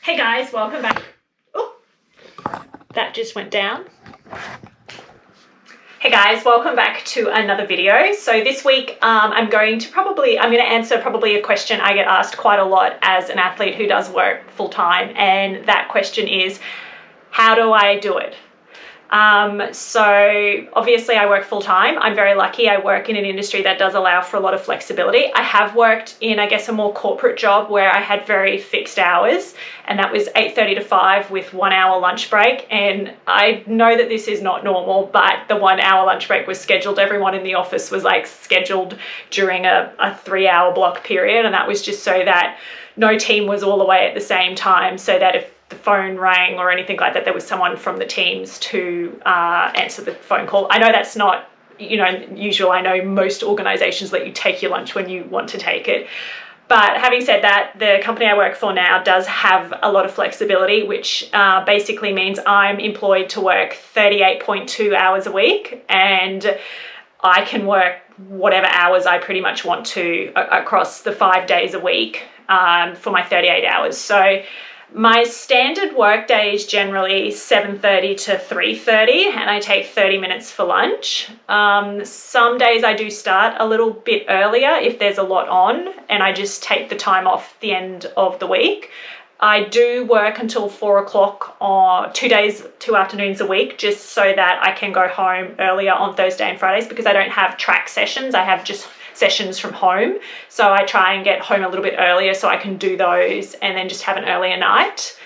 Hey guys, welcome back. Oh, that just went down. Hey guys, welcome back to another video. So this week I'm going to answer probably a question I get asked quite a lot as an athlete who does work full time, and that question is, how do I do it? So obviously I work full time. I'm very lucky. I work in an industry that does allow for a lot of flexibility. I have worked in, I guess, a more corporate job where I had very fixed hours, and that was 8:30 to 5 with 1 hour lunch break. And I know that this is not normal, but the 1 hour lunch break was scheduled. Everyone in the office was like scheduled during a 3 hour block period. And that was just so that no team was all away at the same time, so that if the phone rang or anything like that, there was someone from the teams to answer the phone call. I know that's not, usual. I know most organizations let you take your lunch when you want to take it. But having said that, the company I work for now does have a lot of flexibility, which basically means I'm employed to work 38.2 hours a week, and I can work whatever hours I pretty much want to across the 5 days a week for my 38 hours. So my standard work day is generally 7:30 to 3:30, and I take 30 minutes for lunch. Some days I do start a little bit earlier if there's a lot on, and I just take the time off the end of the week. I do work until 4 o'clock on 2 afternoons a week, just so that I can go home earlier on Thursday and Fridays, because I don't have track sessions. I have just sessions from home. So I try and get home a little bit earlier so I can do those and then just have an earlier night.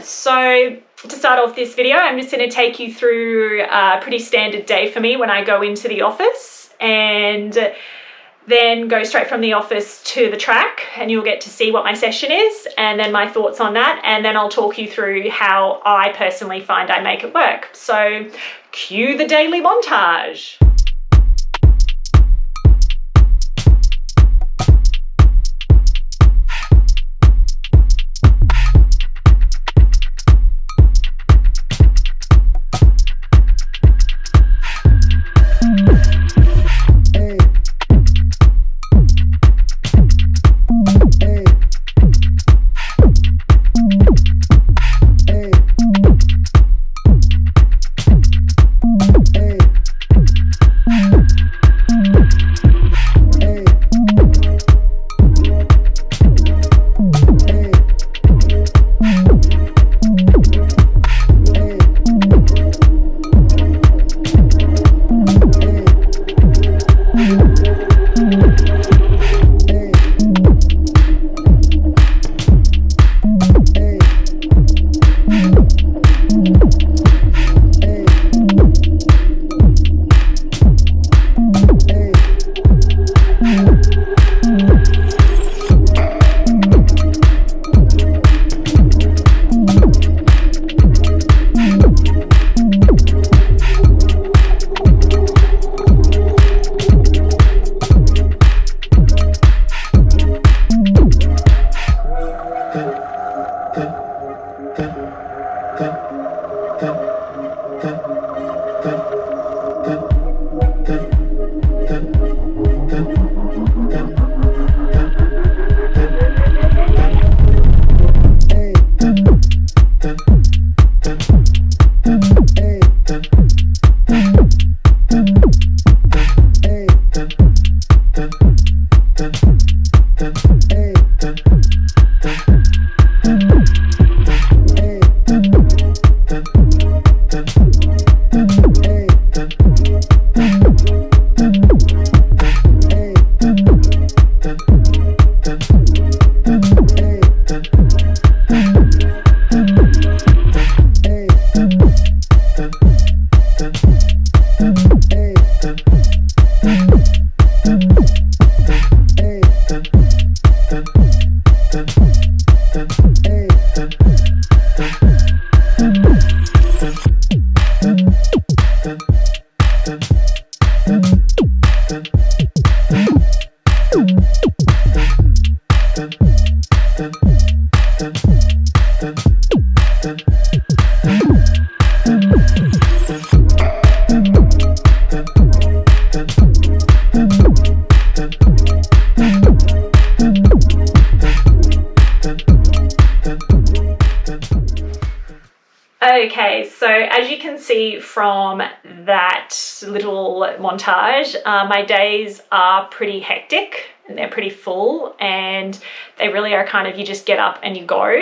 So to start off this video, I'm just going to take you through a pretty standard day for me when I go into the office, and then go straight from the office to the track, and you'll get to see what my session is and then my thoughts on that, and then I'll talk you through how I personally find I make it work. So cue the daily montage. Okay, so as you can see from that little montage, my days are pretty hectic and they're pretty full, and they really are kind of, you just get up and you go.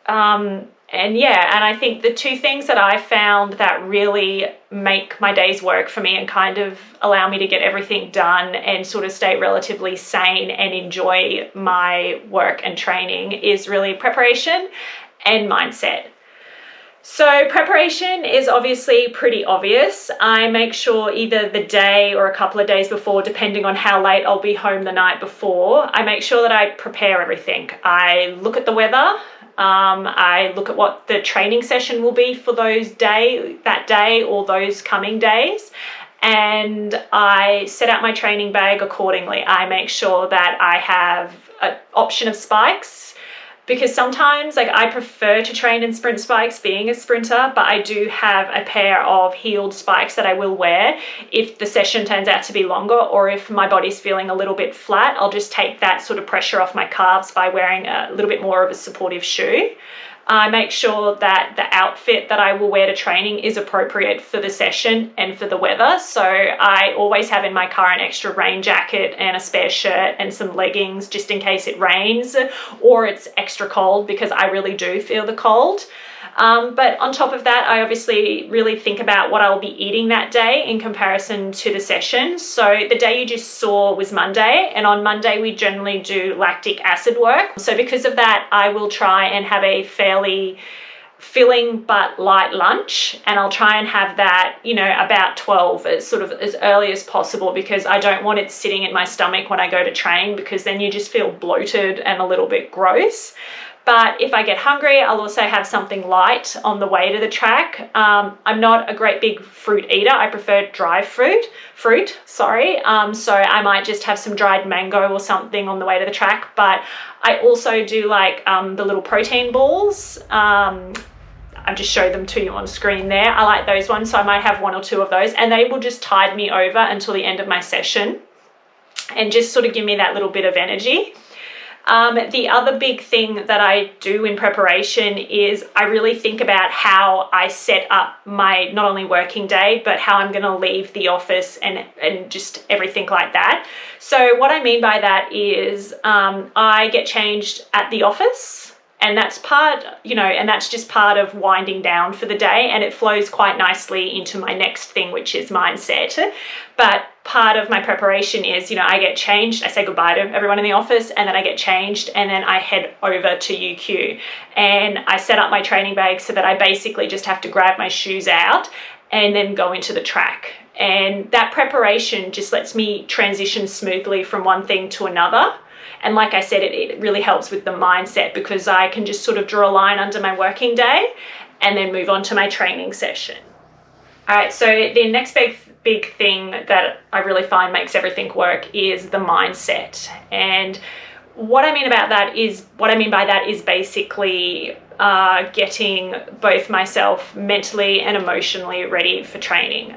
And I think the two things that I found that really make my days work for me and kind of allow me to get everything done and sort of stay relatively sane and enjoy my work and training is really preparation and mindset. So preparation is obviously pretty obvious. I make sure either the day or a couple of days before, depending on how late I'll be home the night before, I make sure that I prepare everything. I look at the weather. I look at what the training session will be for that day or those coming days. And I set out my training bag accordingly. I make sure that I have an option of spikes, because sometimes I prefer to train in sprint spikes being a sprinter, but I do have a pair of heeled spikes that I will wear if the session turns out to be longer, or if my body's feeling a little bit flat. I'll just take that sort of pressure off my calves by wearing a little bit more of a supportive shoe. I make sure that the outfit that I will wear to training is appropriate for the session and for the weather. So I always have in my car an extra rain jacket and a spare shirt and some leggings just in case it rains or it's extra cold, because I really do feel the cold. But on top of that, I obviously really think about what I'll be eating that day in comparison to the session. So the day you just saw was Monday, and on Monday we generally do lactic acid work. So because of that, I will try and have a fairly filling but light lunch, and I'll try and have that, about 12, as early as possible, because I don't want it sitting in my stomach when I go to train, because then you just feel bloated and a little bit gross. But if I get hungry, I'll also have something light on the way to the track. I'm not a great big fruit eater. I prefer dry fruit. So I might just have some dried mango or something on the way to the track. But I also do the little protein balls. I just showed them to you on screen there. I like those ones, so I might have 1 or 2 of those, and they will just tide me over until the end of my session and just sort of give me that little bit of energy. The other big thing that I do in preparation is I really think about how I set up my not only working day, but how I'm going to leave the office and just everything like that. So what I mean by that is I get changed at the office. And that's just part of winding down for the day, and it flows quite nicely into my next thing, which is mindset. But part of my preparation is, I get changed, I say goodbye to everyone in the office, and then I get changed, and then I head over to UQ, and I set up my training bag so that I basically just have to grab my shoes out and then go into the track. And that preparation just lets me transition smoothly from one thing to another. And like I said, it really helps with the mindset, because I can just sort of draw a line under my working day and then move on to my training session. All right, so the next big thing that I really find makes everything work is the mindset. And what I mean by that is basically getting both myself mentally and emotionally ready for training.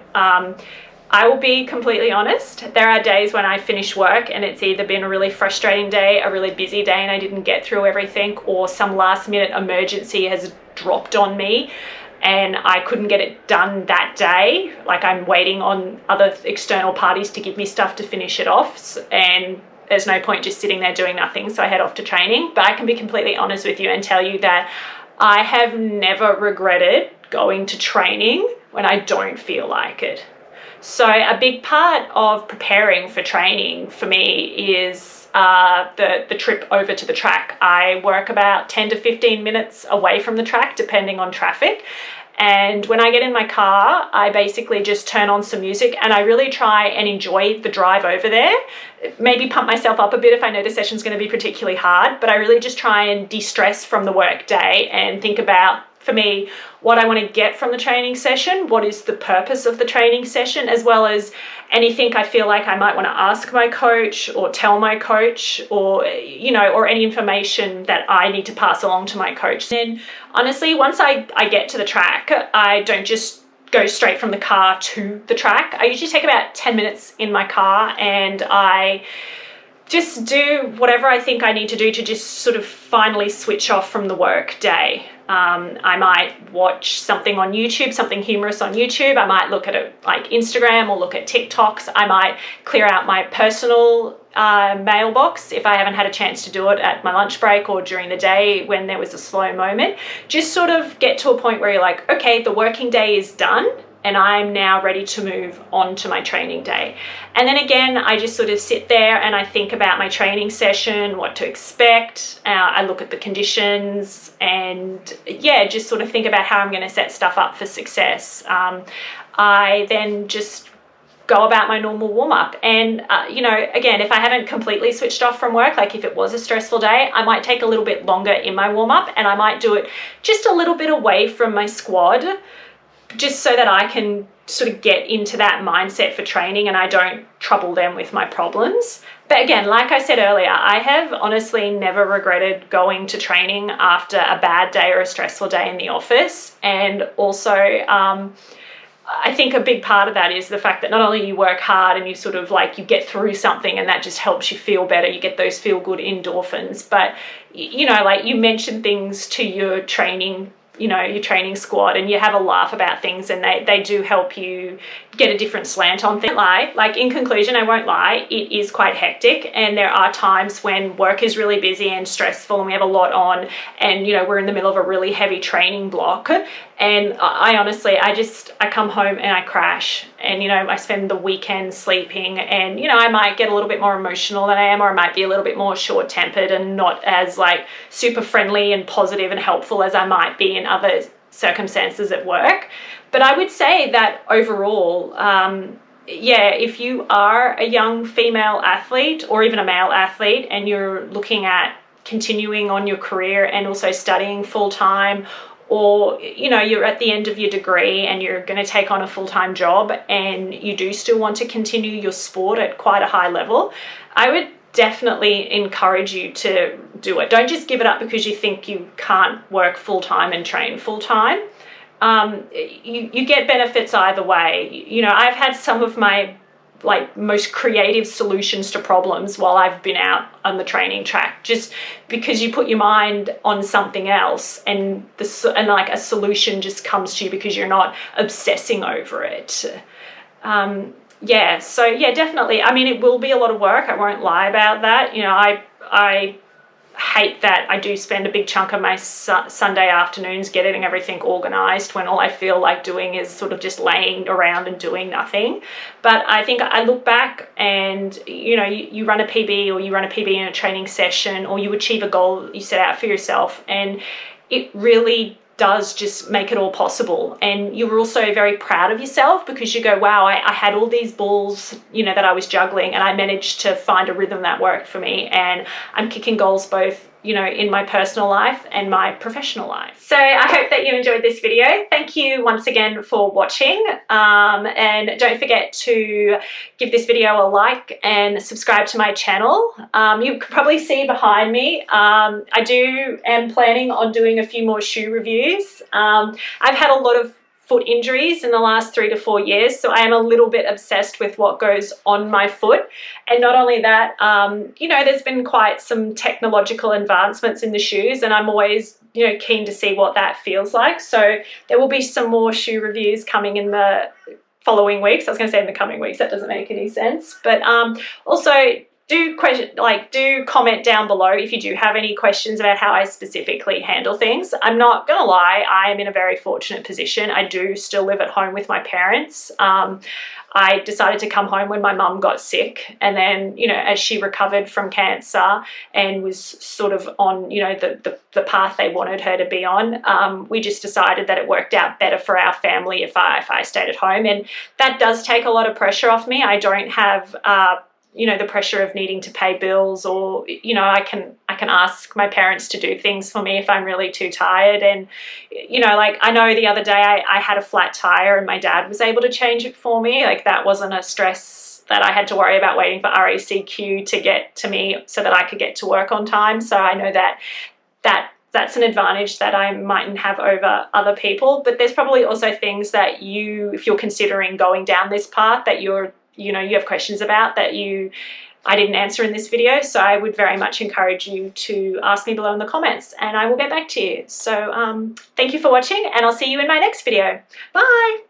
I will be completely honest, there are days when I finish work and it's either been a really frustrating day, a really busy day, and I didn't get through everything, or some last minute emergency has dropped on me and I couldn't get it done that day. I'm waiting on other external parties to give me stuff to finish it off, and there's no point just sitting there doing nothing, so I head off to training. But I can be completely honest with you and tell you that I have never regretted going to training when I don't feel like it. So a big part of preparing for training for me is the trip over to the track. I work about 10 to 15 minutes away from the track, depending on traffic. And when I get in my car, I basically just turn on some music and I really try and enjoy the drive over there. Maybe pump myself up a bit if I know the session's going to be particularly hard, but I really just try and de-stress from the work day and think about, for me, what I want to get from the training session, what is the purpose of the training session, as well as anything I feel like I might want to ask my coach or tell my coach, or any information that I need to pass along to my coach. Then honestly, once I get to the track, I don't just go straight from the car to the track. I usually take about 10 minutes in my car, and I just do whatever I think I need to do to just sort of finally switch off from the work day. I might watch something on YouTube, something humorous on YouTube. I might look at it like Instagram or look at TikToks. I might clear out my personal mailbox if I haven't had a chance to do it at my lunch break or during the day when there was a slow moment. Just sort of get to a point where you're like, okay, the working day is done, and I'm now ready to move on to my training day. And then again, I just sort of sit there and I think about my training session, what to expect. I look at the conditions and yeah, just sort of think about how I'm going to set stuff up for success. I then just go about my normal warm-up. And, you know, again, if I haven't completely switched off from work, like if it was a stressful day, I might take a little bit longer in my warm-up and I might do it just a little bit away from my squad, just so that I can sort of get into that mindset for training and I don't trouble them with my problems. But again, like I said earlier, I have honestly never regretted going to training after a bad day or a stressful day in the office. And also, I think a big part of that is the fact that not only you work hard and you sort of like you get through something and that just helps you feel better, you get those feel good endorphins, but you know, like you mention things to your training, you know, your training squad, and you have a laugh about things, and they do help you get a different slant on things. Like in conclusion, I won't lie, it is quite hectic, and there are times when work is really busy and stressful and we have a lot on, and you know, we're in the middle of a really heavy training block, and I honestly, I come home and I crash, and you know, I spend the weekend sleeping, and you know, I might get a little bit more emotional than I am, or I might be a little bit more short-tempered and not as like super friendly and positive and helpful as I might be in other circumstances at work. But I would say that overall, yeah, if you are a young female athlete or even a male athlete and you're looking at continuing on your career and also studying full-time, or you know, you're at the end of your degree and you're going to take on a full-time job and you do still want to continue your sport at quite a high level, I would definitely encourage you to do it. Don't just give it up because you think you can't work full-time and train full-time. You get benefits either way. You know, I've had some of my like most creative solutions to problems while I've been out on the training track, just because you put your mind on something else and like a solution just comes to you because you're not obsessing over it. Yeah, so yeah, definitely. I mean, it will be a lot of work. I won't lie about that. You know, I hate that I do spend a big chunk of my Sunday afternoons getting everything organized when all I feel like doing is sort of just laying around and doing nothing. But I think I look back and, you know, you run a PB or you run a PB in a training session or you achieve a goal you set out for yourself, and it really does just make it all possible. And you're also very proud of yourself because you go, wow, I had all these balls, you know, that I was juggling, and I managed to find a rhythm that worked for me, and I'm kicking goals both, you know, in my personal life and my professional life. So I hope that you enjoyed this video. Thank you once again for watching, and don't forget to give this video a like and subscribe to my channel. You can probably see behind me, I am planning on doing a few more shoe reviews. I've had a lot of foot injuries in the last 3 to 4 years, so I am a little bit obsessed with what goes on my foot. And not only that, you know, there's been quite some technological advancements in the shoes, and I'm always, you know, keen to see what that feels like. So there will be some more shoe reviews coming in the following weeks. I was going to say in the coming weeks, that doesn't make any sense. But also do comment down below if you do have any questions about how I specifically handle things. I'm not gonna lie, I am in a very fortunate position. I do still live at home with my parents. I decided to come home when my mum got sick, and then, you know, as she recovered from cancer and was sort of on, you know, the path they wanted her to be on, we just decided that it worked out better for our family if I stayed at home, and that does take a lot of pressure off me. I don't have you know, the pressure of needing to pay bills, or, you know, I can ask my parents to do things for me if I'm really too tired. And, you know, like I know the other day I had a flat tire and my dad was able to change it for me. Like that wasn't a stress that I had to worry about waiting for RACQ to get to me so that I could get to work on time. So I know that's an advantage that I mightn't have over other people. But there's probably also things that if you're considering going down this path, that you have questions about, that you I didn't answer in this video, so I would very much encourage you to ask me below in the comments and I will get back to you. So thank you for watching, and I'll see you in my next video. Bye!